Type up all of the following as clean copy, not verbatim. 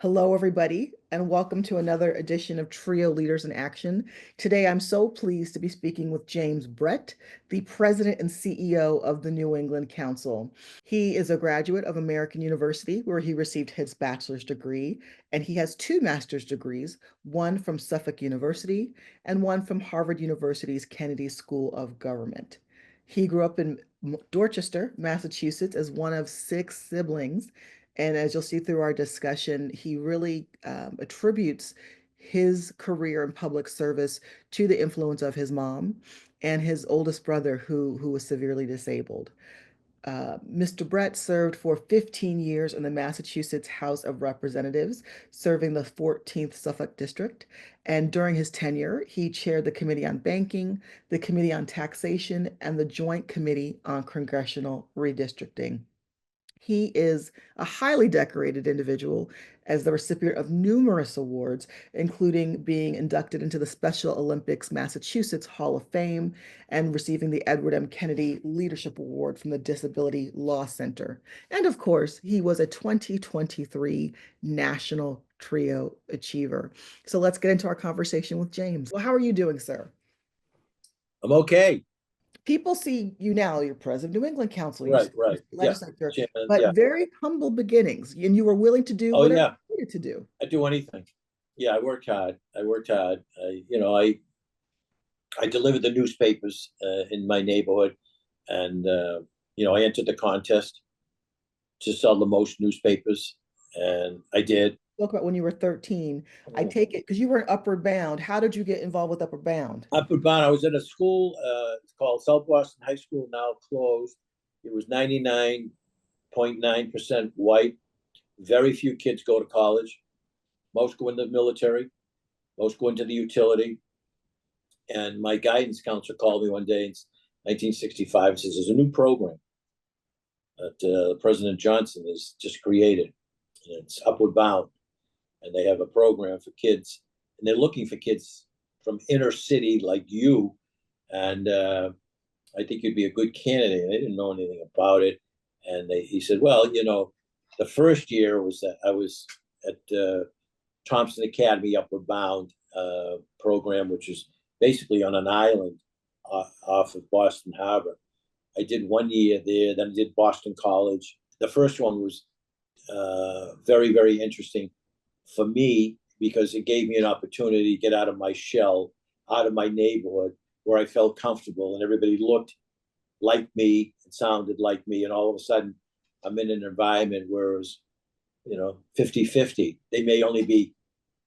Hello, everybody, and welcome to another edition of Trio Leaders in Action. Today, I'm so pleased to be speaking with James Brett, the President and CEO of the New England Council. He is a graduate of American University, where he received his bachelor's degree, and he has two master's degrees, one from Suffolk University and one from Harvard University's Kennedy School of Government. He grew up in Dorchester, Massachusetts, as one of six siblings. And as you'll see through our discussion, he really attributes his career in public service to the influence of his mom and his oldest brother, who was severely disabled. Mr. Brett served for 15 years in the Massachusetts House of Representatives, serving the 14th Suffolk District. And during his tenure, he chaired the Committee on Banking, the Committee on Taxation, and the Joint Committee on Congressional Redistricting. He is a highly decorated individual as the recipient of numerous awards, including being inducted into the Special Olympics Massachusetts Hall of Fame and receiving the Edward M. Kennedy Leadership Award from the Disability Law Center. And of course, he was a 2023 National Trio Achiever. So let's get into our conversation with James. Well, how are you doing, sir? I'm okay. People see you now, you're president of New England Council, Right, right. Yeah. legislature, Chairman, but yeah. very humble beginnings, and you were willing to do Oh, whatever yeah. you needed to do. I do anything. Yeah, I worked hard. I delivered the newspapers in my neighborhood, and I entered the contest to sell the most newspapers, and I did. Spoke about when you were 13. I take it because you were in Upward Bound. How did you get involved with Upward Bound? Upward Bound. I was in a school. It's called South Boston High School, now closed. It was 99.9% white. Very few kids go to college. Most go into the military. Most go into the utility. And my guidance counselor called me one day in 1965 and says, there's a new program that President Johnson has just created. And it's Upward Bound. And they have a program for kids. And they're looking for kids from inner city like you. And I think you'd be a good candidate. They didn't know anything about it. And he said, well, the first year was that I was at Thompson Academy Upward Bound program, which is basically on an island off of Boston Harbor. I did 1 year there, then I did Boston College. The first one was very, very interesting for me because it gave me an opportunity to get out of my shell, out of my neighborhood where I felt comfortable and everybody looked like me and sounded like me. And all of a sudden, I'm in an environment where it was, 50-50. They may only be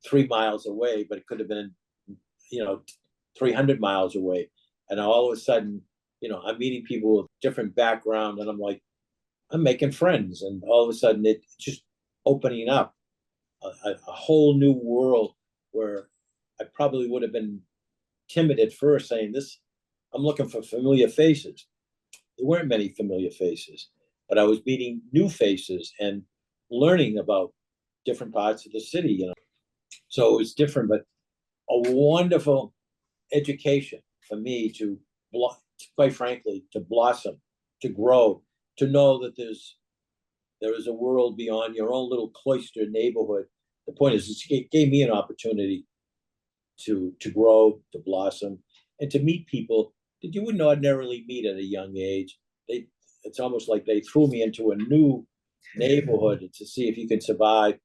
3 miles away, but it could have been, 300 miles away. And all of a sudden, I'm meeting people with different background and I'm like, I'm making friends. And all of a sudden it's just opening up a whole new world where I probably would have been timid at first saying this, I'm looking for familiar faces. There weren't many familiar faces, but I was meeting new faces and learning about different parts of the city, So it was different, but a wonderful education for me to, quite frankly, to blossom, to grow, to know that there is a world beyond your own little cloistered neighborhood. The point is, it gave me an opportunity to grow, to blossom, and to meet people that you wouldn't ordinarily meet at a young age. It's almost like they threw me into a new neighborhood to see if you can survive.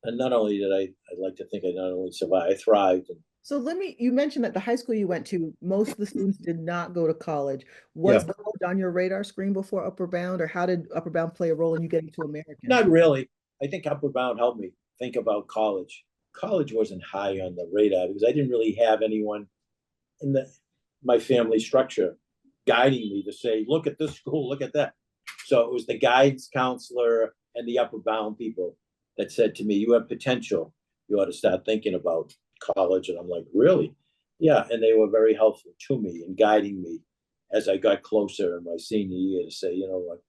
And not only did I like to think I not only survived, I thrived. So you mentioned that the high school you went to, most of the students did not go to college. Was Yeah. college on your radar screen before Upward Bound, or how did Upward Bound play a role in you getting to American? Not really. I think Upward Bound helped me think about college. College wasn't high on the radar because I didn't really have anyone in my family structure guiding me to say, look at this school, look at that. So it was the guidance counselor and the Upward Bound people that said to me, you have potential. You ought to start thinking about college. And I'm like, really? Yeah. And they were very helpful to me and guiding me as I got closer in my senior year to say, you know what,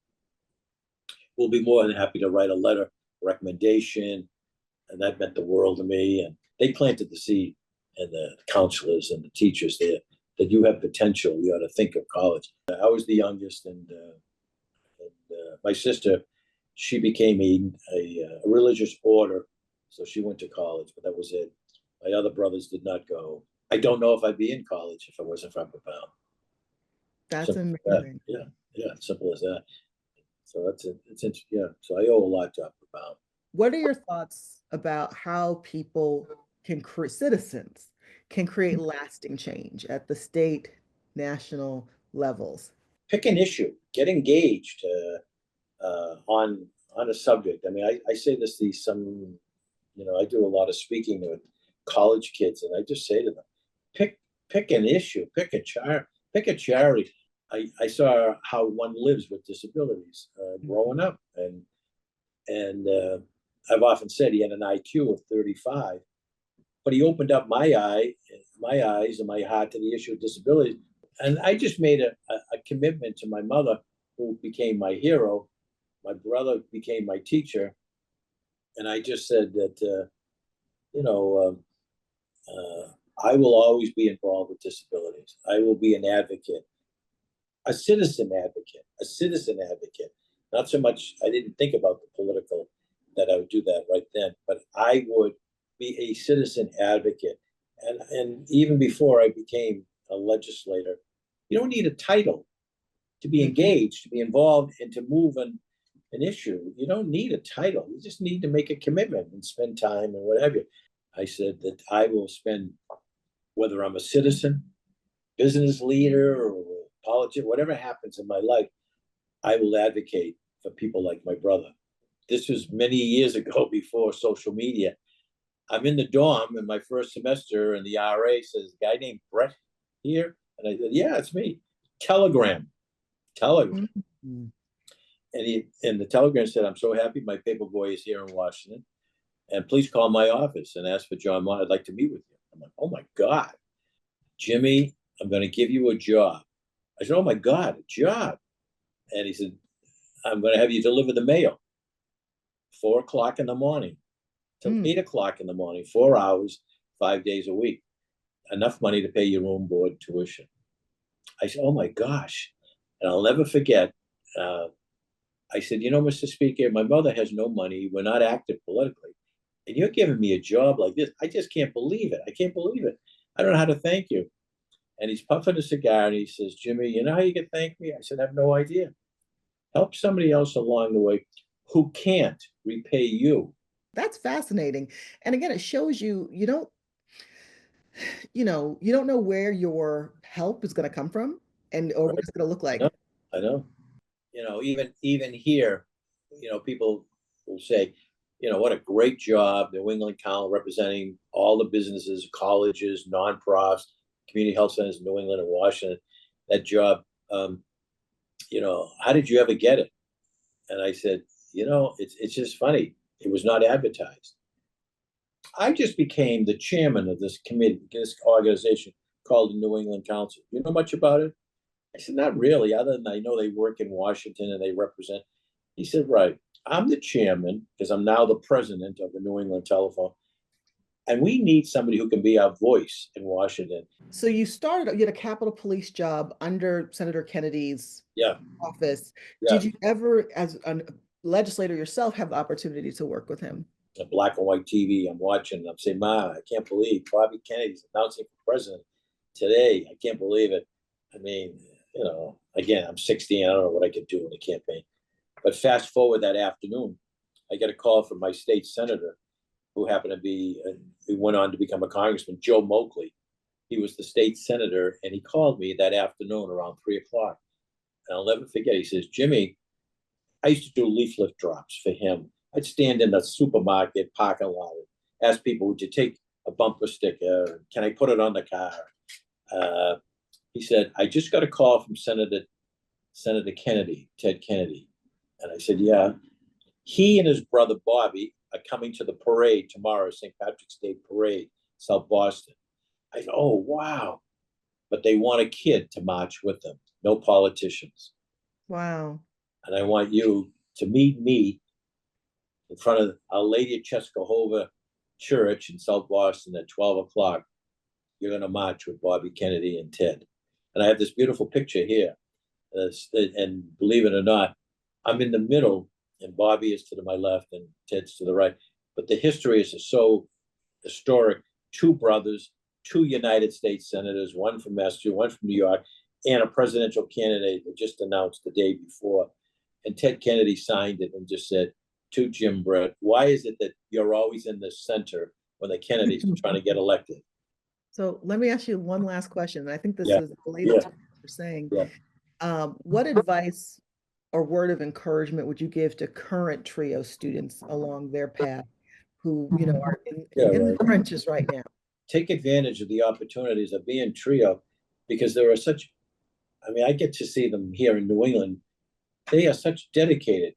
we'll be more than happy to write a letter recommendation. And that meant the world to me. And they planted the seed, and the counselors and the teachers there, that you have potential. You ought to think of college. I was the youngest, and my sister, she became a religious order So she went to college, but that was it. My other brothers did not go. I don't know if I'd be in college if I wasn't from Profound. That's Simple as that. amazing. Yeah, yeah, simple as that. So that's it. It's interesting. Yeah. So I owe a lot to Profound. What are your thoughts about how people can create, citizens can create lasting change at the state, national levels? Pick an issue. Get engaged on a subject. I mean, I say this to some, I do a lot of speaking with college kids, and I just say to them, pick pick an issue, pick a charity. I saw how one lives with disabilities growing up, and I've often said he had an IQ of 35, but he opened up my eyes and my heart to the issue of disabilities. And I just made a commitment to my mother, who became my hero. My brother became my teacher, and I just said that you know I will always be involved with disabilities. I will be an advocate, a citizen advocate. Not so much. I didn't think about the political that I would do that right then, but I would be a citizen advocate. And even before I became a legislator, you don't need a title to be Mhm. engaged, to be involved, and to move an issue. You don't need a title. You just need to make a commitment and spend time and whatever. I said that I will spend, whether I'm a citizen, business leader, or politician, whatever happens in my life, I will advocate for people like my brother. This was many years ago before social media. I'm in the dorm in my first semester, and the RA says, "A guy named Brett here?" And I said, "Yeah, it's me." Telegram, Telegram. Mhm. And the telegram said, "I'm so happy my paper boy is here in Washington, and please call my office and ask for John Mott. I'd like to meet with you." I'm like, "Oh my God, Jimmy, I'm going to give you a job." I said, "Oh my God, a job." And he said, "I'm going to have you deliver the mail, 4 o'clock in the morning till Mm. 8 o'clock in the morning, 4 hours, 5 days a week, enough money to pay your room, board, tuition." I said, "Oh my gosh." And I'll never forget. Uh, I said, "Mr. Speaker, my mother has no money. We're not active politically. And you're giving me a job like this. I just can't believe it. I can't believe it. I don't know how to thank you." And he's puffing a cigar and he says, "Jimmy, you know how you can thank me?" I said, "I have no idea. Help somebody else along the way who can't repay you." That's fascinating. And again, it shows you don't know where your help is going to come from and or what Right? it's going to look I know. like. I know. Even here, people will say, "What a great job, New England Council representing all the businesses, colleges, nonprofits, community health centers in New England and Washington. That job, how did you ever get it?" And I said, it's just funny. It was not advertised. I just became the chairman of this committee, this organization called the New England Council. You know much about it? I said, "Not really, other than I know they work in Washington and they represent." He said, "Right. I'm the chairman because I'm now the president of the New England Telephone. And we need somebody who can be our voice in Washington." So you had a Capitol Police job under Senator Kennedy's Yeah, office. yeah. Did you ever, as a legislator yourself, have the opportunity to work with him? A black and white TV. I'm watching. I'm saying, "Ma, I can't believe Bobby Kennedy's announcing for president today. I can't believe it." I mean, again, I'm 60. I don't know what I could do in a campaign. But fast forward that afternoon, I get a call from my state senator, who happened to be, who went on to become a congressman, Joe Moakley. He was the state senator, and he called me that afternoon around 3 o'clock. And I'll never forget. He says, "Jimmy, I used to do leaflet drops for him. I'd stand in the supermarket parking lot and ask people, 'Would you take a bumper sticker? Can I put it on the car?'" Uh, he said, "I just got a call from Senator Kennedy, Ted Kennedy." And I said, "Yeah." He and his brother Bobby are coming to the parade tomorrow, St. Patrick's Day parade, South Boston. I said, "Oh, wow." But they want a kid to march with them, no politicians. Wow. And I want you to meet me in front of Our Lady of Czestochowa Church in South Boston at 12 o'clock. You're going to march with Bobby Kennedy and Ted. And I have this beautiful picture here. And believe it or not, I'm in the middle, and Bobby is to my left and Ted's to the right. but the history is so historic. Two brothers, two United States senators, one from Massachusetts, one from New York, and a presidential candidate that just announced the day before. And Ted Kennedy signed it and just said to Jim Brett, why is it that you're always in the center when the Kennedys are trying to get elected? So let me ask you one last question. And I think this Yeah, is related yeah, to what you're saying. yeah. What advice or word of encouragement would you give to current TRIO students along their path who, are Yeah, in the right. trenches right now? Take advantage of the opportunities of being TRIO because there are such, I mean, I get to see them here in New England. They are such dedicated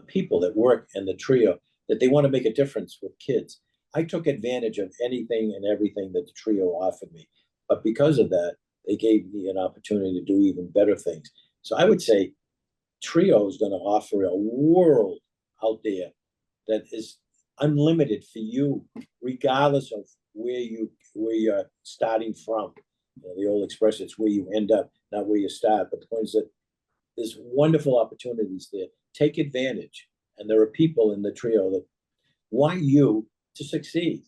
people that work in the TRIO that they want to make a difference with kids. I took advantage of anything and everything that the TRIO offered me. But because of that, they gave me an opportunity to do even better things. So I would say TRIO is going to offer a world out there that is unlimited for you, regardless of where you're starting from. You know, the old expression, it's where you end up, not where you start. But the point is that there's wonderful opportunities there. Take advantage. And there are people in the TRIO that want you to succeed.